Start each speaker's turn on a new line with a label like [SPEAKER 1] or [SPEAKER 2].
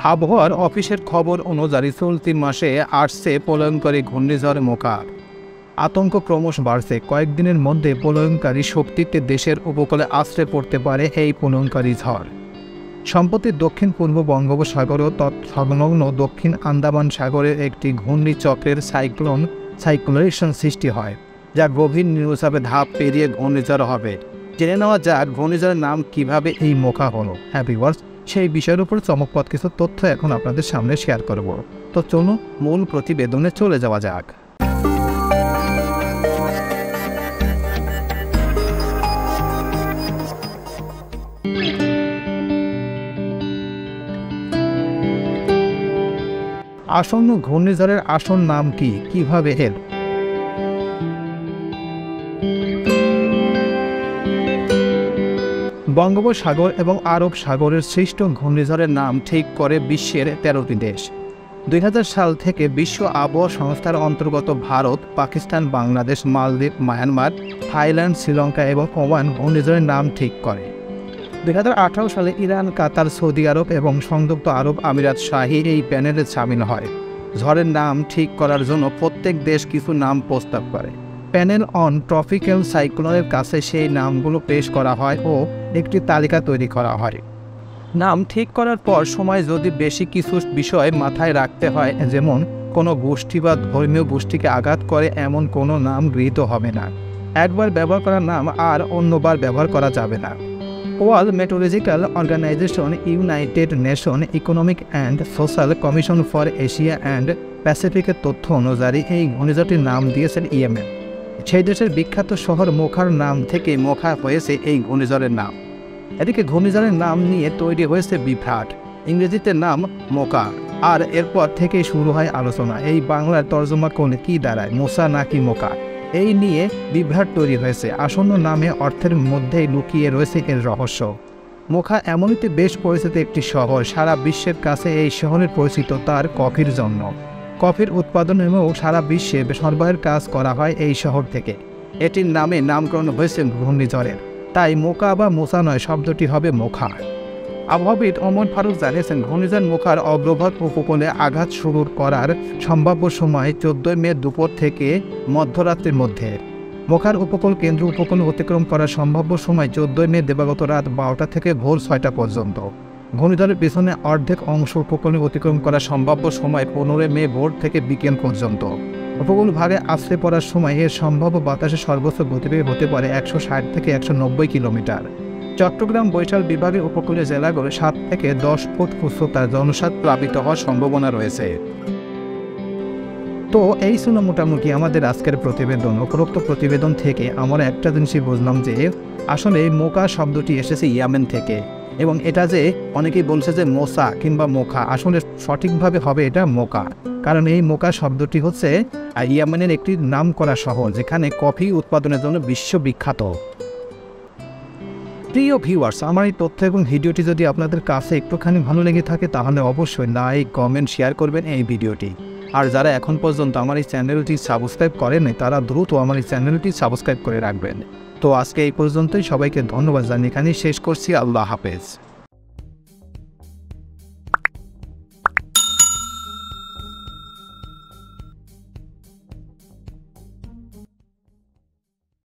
[SPEAKER 1] আবহাওয়ার অফিসের খবর অনুযায়ী চলতি মাসে আসছে প্রলয়ঙ্করী ঘূর্ণিঝড় মোকা। আতঙ্ক ক্রমশ বাড়ছে। কয়েকদিনের মধ্যে প্রলয়ঙ্করী শক্তিতে দেশের উপকূলে আছড়ে পড়তে পারে এই প্রলয়ঙ্করী ঝড়। সম্প্রতি দক্ষিণ পূর্ব বঙ্গোপসাগর ও তৎসংলগ্ন দক্ষিণ আন্দামান সাগরের একটি ঘূর্ণিচক্রের সাইক্লোনেশন সৃষ্টি হয়, যা গভীর নিম্নচাপে ধাপ পেরিয়ে ঘূর্ণিঝড় হবে। জেনে নেওয়া যাক ঘূর্ণিঝড়ের নাম কিভাবে এই মোকা হলো। ভিউয়ার্স, সেই বিষয়ের উপর চমকপ্রদ কিছু তথ্য এখন আপনাদের সামনে শেয়ার করব। তো চলুন মূল প্রতিবেদনে চলে যাওয়া যাক। আসন্ন ঘূর্ণিঝড়ের আসল নাম কি, কিভাবে এর? বঙ্গোপসাগর এবং আরব সাগরের সৃষ্ট ঘূর্ণিঝড়ের নাম ঠিক করে বিশ্বের 13টি দেশ। 2000 সাল থেকে বিশ্ব আবহাওয়া সংস্থার অন্তর্গত ভারত, পাকিস্তান, বাংলাদেশ, মালদ্বীপ, মায়ানমার, থাইল্যান্ড, শ্রীলঙ্কা এবং ওমান ঘূর্ণিঝড়ের নাম ঠিক করে। 2018 সালে ইরান, কাতার, সৌদি আরব এবং সংযুক্ত আরব আমিরাত শাহী এই প্যানেলে সামিল হয়। ঝড়ের নাম ঠিক করার জন্য প্রত্যেক দেশ কিছু নাম প্রস্তাব করে। প্যানেল অন ট্রপিক্যাল সাইক্লোনের কাছে সেই নামগুলো পেশ করা হয় ও একটি তালিকা তৈরি করা হয়। নাম ঠিক করার পর সময় যদি বেশি কিছু বিষয় মাথায় রাখতে হয়, যেমন কোনো গোষ্ঠী বা ধর্মীয় গোষ্ঠীকে আঘাত করে এমন কোনো নাম গৃহীত হবে না। একবার ব্যবহার করা নাম আর অন্যবার ব্যবহার করা যাবে না। World meteorological organisation, united nation economic and social commission for Asia and প্যাসিফিকের তথ্য অনুযায়ী এই ঘূর্ণিঝড়টির নাম দিয়েছেন ইয়েমেন। সেই দেশের বিখ্যাত শহর মোখার নাম থেকে মোখা হয়েছে এই ঘূর্ণিঝড়ের নাম। এদিকে ঘূর্ণিঝড়ের নাম নিয়ে তৈরি হয়েছে বিভ্রাট। ইংরেজিতে নাম মোকা, আর এরপর থেকেই শুরু হয় আলোচনা এই বাংলার তর্জমা করলে কি দাঁড়ায়, মোসা নাকি মোকা। এই নিয়ে বিভ্রাট তৈরি হয়েছে। আসন্ন নামে অর্থের মধ্যেই লুকিয়ে রয়েছে এর রহস্য। মোখা এমনিতে বেশ পরিচিত একটি শহর। সারা বিশ্বের কাছে এই শহরের পরিচিত তার কফির জন্য। কফির উৎপাদনেও সারা বিশ্বে সরবরাহের কাজ করা হয় এই শহর থেকে। এটির নামে নামকরণ হয়েছে ঘূর্ণিঝড়ের, তাই মোকা বা মোসা নয়, শব্দটি হবে মোখা। আবহাওয়াবিদ ওমর ফারুক জানিয়েছেন, ঘূর্ণিঝড় মোখার অগ্রভাগ উপকূলে আঘাত শুরু করার সম্ভাব্য সময় 14 মে দুপুর থেকে মধ্যরাত্রির মধ্যে। মোখার উপকূল কেন্দ্র উপকূল অতিক্রম করার সম্ভাব্য সময় 14 মে দিবাগত রাত 12টা থেকে ভোর 6টা পর্যন্ত। ঘূর্ণিঝড়ের পিছনে অর্ধেক অংশ উপকূলে অতিক্রম করার সম্ভাব্য সময় 15 মে ভোর থেকে বিকেল পর্যন্ত। উপকূল ভাগে আছড়ে পড়ার সময় এর সম্ভাব্য বাতাসের সর্বোচ্চ গতিবেগ হতে পারে 160 থেকে 190 কিলোমিটার। চট্টগ্রাম, বরিশাল বিভাগের উপকূলীয় জেলাগুলো 7 থেকে 10 ফুট উচ্চতার জলোচ্ছ্বাস প্লাবিত হওয়ার সম্ভাবনা রয়েছে। তো এই ছিল মোটামুটি আমাদের আজকের প্রতিবেদন। উপরোক্ত প্রতিবেদন থেকে আমরা একটা জিনিসই বুঝলাম যে আসলে মোকা শব্দটি এসেছে ইয়েমেন থেকে, এবং এটা যে অনেকেই বলছে যে মোসা কিংবা মোখা, আসলে সঠিকভাবে হবে এটা মোকা। কারণ এই মোকা শব্দটি হচ্ছে ইয়েমেনের একটি নামকরা শহর, যেখানে কফি উৎপাদনের জন্য বিশ্ববিখ্যাত। প্রিয় ভিউয়ার্স, আমার এই তথ্য এবং ভিডিওটি যদি আপনাদের কাছে একটুখানি ভালো লেগে থাকে তাহলে অবশ্যই লাইক, কমেন্ট, শেয়ার করবেন এই ভিডিওটি। আর যারা এখন পর্যন্ত আমার এই চ্যানেলটি সাবস্ক্রাইব করেননি তারা দ্রুত আমার এই চ্যানেলটি সাবস্ক্রাইব করে রাখবেন। তো আজকে এই পর্যন্তই। সবাইকে ধন্যবাদ জানিয়ে এখানেই শেষ করছি। আল্লাহ হাফেজ।